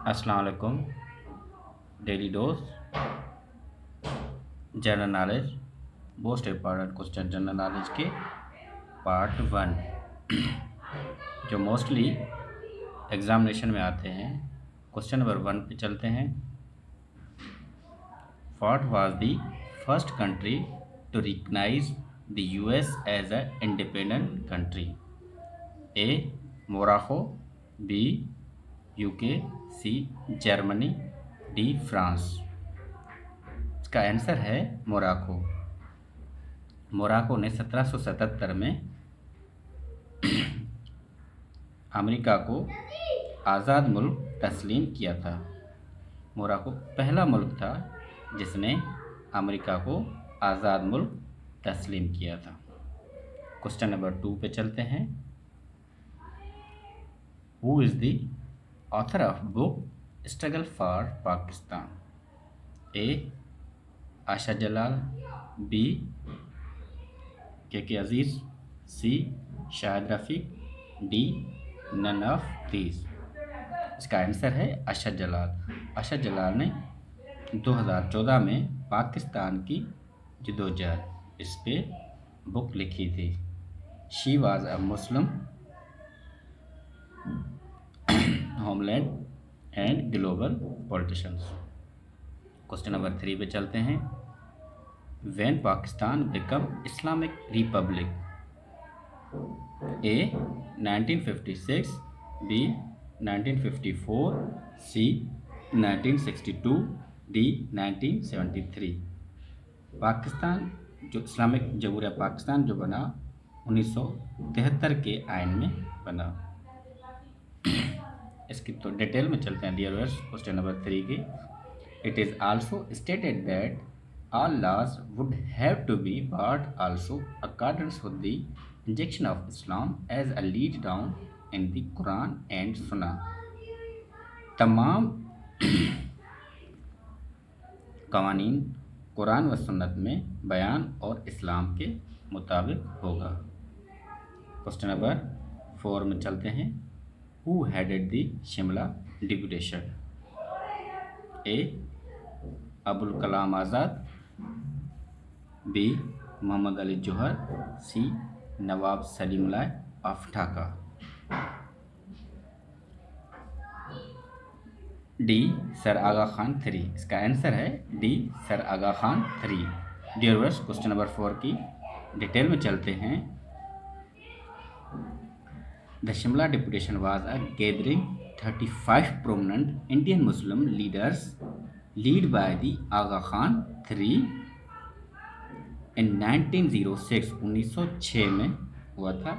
अस्सलाम वालेकुम। Daily dose general knowledge most important question general knowledge के पार्ट वन जो मोस्टली एग्जामिनेशन में आते हैं। क्वेश्चन नंबर वन पे चलते हैं। What was the first country to recognize the US as a independent country? A Morocco, B UK, C Germany, D France. इसका answer है मोराको। मोराको ने 1777 में अमेरिका को आज़ाद मुल्क तस्लीम किया था। मोराको पहला मुल्क था जिसने अमेरिका को आज़ाद मुल्क तस्लीम किया था। क्वेश्चन नंबर टू पे चलते हैं। Who is the author of book struggle for Pakistan? A Asha Jalal, B K Aziz, C Shahid Rafiq, D none of these. इसका आंसर है अरशद जलाल। अरशद जलाल ने 2014 में पाकिस्तान की जद्दोजहद इस पे बुक लिखी थी। She was a Muslim homeland and global politicians. Question number three पे चलते हैं। When Pakistan become Islamic republic? A 1956, B 1954, C 1962, D 1973। Pakistan जो इस्लामिक जमहूरिया पाकिस्तान जो बना 1973 के आइन में बना। इसकी तो डिटेल में चलते हैं dear viewers. Question number three की। It is also stated that all laws would have to be but also accordance with the injection of Islam as a lead down in the Quran and Sunnah। तमाम कवानीन कुरान व सुन्नत में बयान और इस्लाम के मुताबिक होगा। क्वेश्चन नंबर फोर में चलते हैं। Who headed the Shimla deputation? A Abul Kalam Azad, B Mohammad Ali Jauhar, C Nawab Salimullah of Dhaka, D sir Aga Khan three. इसका आंसर है D sir Aga Khan three. Dear viewers question number four की डिटेल में चलते हैं। The Shimla deputation was a gathering 35 prominent Indian Muslim leaders lead by the Aga Khan three in 1906 1906 में हुआ था।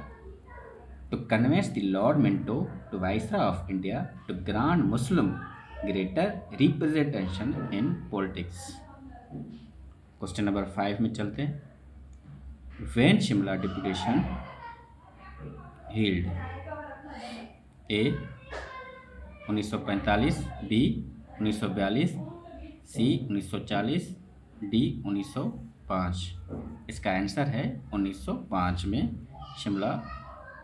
To convince the Lord Minto to viceroy of India to grant Muslim greater representation in politics. Question number five में चलते हैं। When Shimla deputation held? A 1945, B 1942, C 1940, D 1905। इसका answer है 1905 में Shimla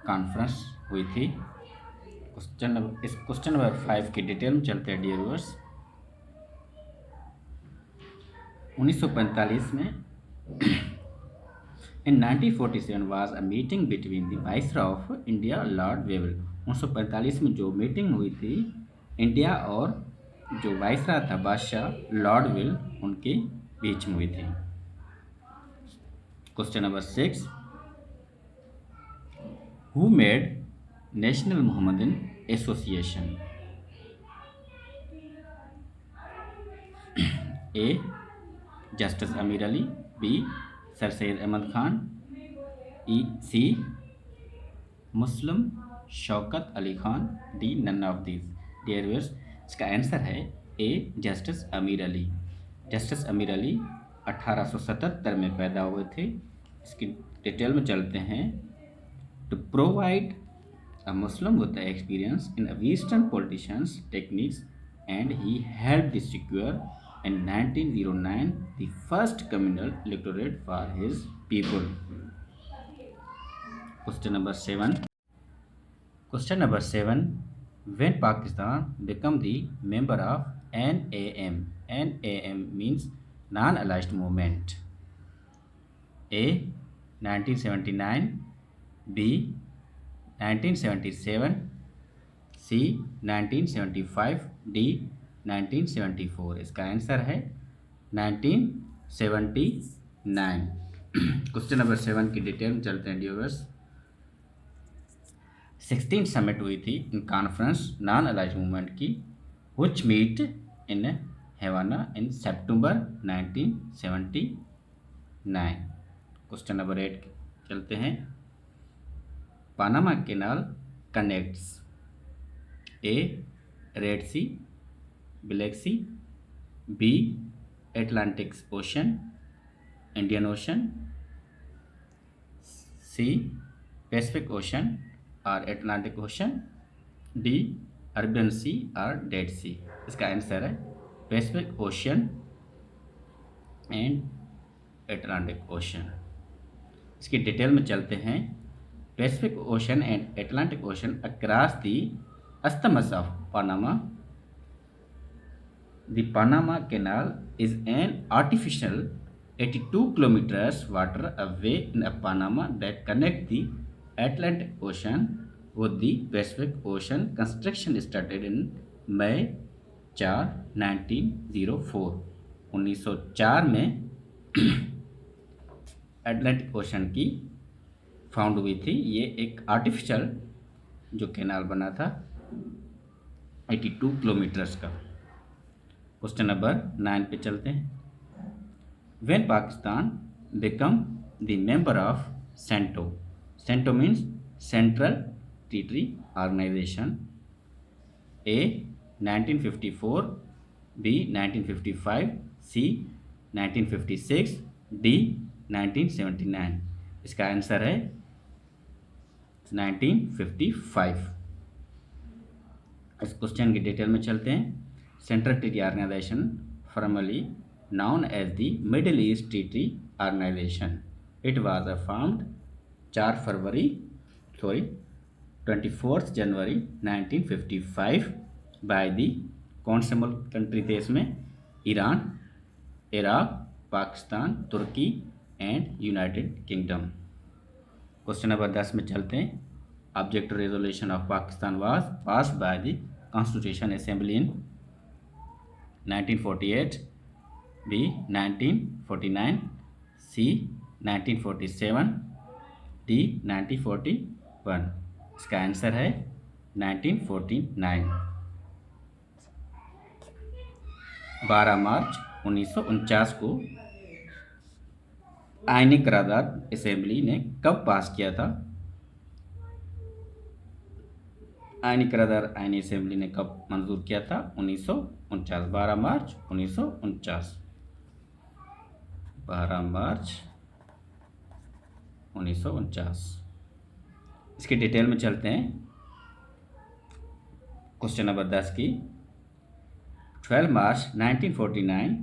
conference हुई थी। क्वेश्चन नंबर फाइव की detail में चलते हैं डियर व्यूअर्स। 1945 में इन 1947 was a meeting between the viceroy of India Lord Wavell. 1945 में जो मीटिंग हुई थी इंडिया और जो वाइसरॉय था बादशाह लॉर्ड विल उनके बीच में हुई थी। Question number six. Who made national Mohammedan association? A justice Ameer Ali, B sir Syed Ahmad Khan, C Muslim Shaukat Ali Khan, D none of these. Dear viewers इसका आंसर है A justice Ameer Ali. Justice Ameer Ali 1877 में पैदा हुए थे। इसकी डिटेल में चलते हैं। To provide a Muslim with the experience in western politicians techniques and he help the secure in 1909 the first communal electorate for his people। Question number seven. When Pakistan become the member of NAM. NAM means Non-Aligned Movement. A. 1979, B. 1977, C. 1975, D. 1974। इसका answer है 1979। Question number 7 की detail में चलते हैं viewers. 16 summit हुई थी in conference non aligned movement की which meet in Havana in सितंबर 1979। क्वेश्चन नंबर 8 चलते हैं। Panama canal connects A Red Sea, Black Sea, B Atlantic Ocean, Indian Ocean, C Pacific Ocean और Atlantic Ocean, D Arabian Sea और Dead Sea. इसका answer है Pacific Ocean and Atlantic Ocean. इसकी detail में चलते हैं। Pacific Ocean and Atlantic Ocean across the isthmus of Panama. The Panama Canal is an artificial 82 kilometers waterway in Panama that connect the Atlantic Ocean with the Pacific Ocean. Construction started in May 4, 1904। 1904 में Atlantic ocean की found हुई थी। ये एक artificial जो canal बना था 82 kilometres का। क्वेश्चन नंबर 9 पे चलते हैं। When Pakistan become the member of CENTO. CENTO means central territory organisation. A 1954, B 1955, C 1956, D 1979। इसका आंसर है 1955। इस क्वेश्चन की डिटेल में चलते हैं। Central territory organisation formally known as the Middle East Treaty Organization. It was formed 24th January 1955 by the कौन से मुल्क कंट्री थे इसमें? Iran, Iraq, Pakistan, Turkey and United Kingdom. Question number 10 में चलते हैं। Objective resolution of Pakistan was passed by the constitution assembly in 1948, B 1949, C 1947, D 1941। इसका answer है 1949। 12 मार्च 1949 को आईनी करारदाद असेंबली ने कब पास किया था? आईनी करारदाद आईनी असेंबली ने कब मंजूर किया था? 1949। 12 मार्च 1949। 12 मार्च 1949। इसकी डिटेल में चलते हैं। क्वेश्चन नंबर 10 की 12 March 1949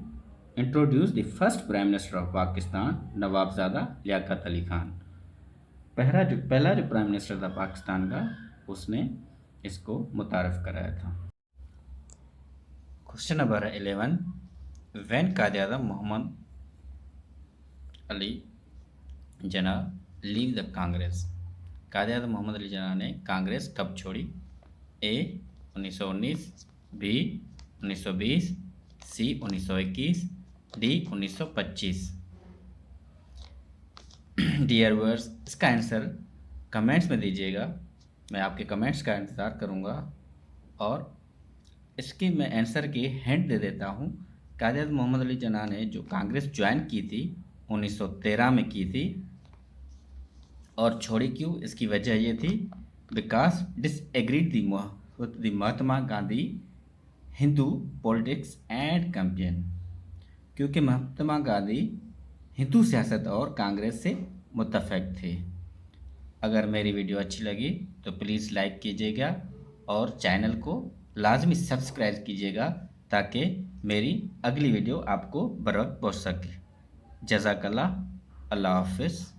introduce the first prime minister of Pakistan Nawabzada Liaquat Ali Khan. पहला जो प्राइम मिनिस्टर था पाकिस्तान का उसने इसको मुतारफ़ कराया था। Question number 11 when Quaid-e-Azam Mohammad Ali Jinnah leave the Congress. Quaid-e-Azam Mohammad Ali Jinnah ने कांग्रेस कब छोड़ी? A 1919, B 1920, C 1921, D 1925। Dear viewers, इसका आंसर कमेंट्स में दीजिएगा। मैं आपके कमेंट्स का इंतज़ार करूंगा और इसकी मैं आंसर की हिंट दे देता हूं। कायद-ए-आज़म मोहम्मद अली जना ने जो कांग्रेस ज्वाइन की थी 1913 में की थी और छोड़ी क्यों? इसकी वजह ये थी because disagreed the Mahatma Gandhi Hindu politics and campaign. क्योंकि महात्मा गांधी हिंदू सियासत और कांग्रेस से मुत्तफिक थे। अगर मेरी वीडियो अच्छी लगी तो प्लीज़ लाइक कीजिएगा और चैनल को लाजमी सब्सक्राइब कीजिएगा ताकि मेरी अगली वीडियो आपको बर वक्त पहुँच सके। जज़ाकल्लाह, अल्लाह हाफ़िज़।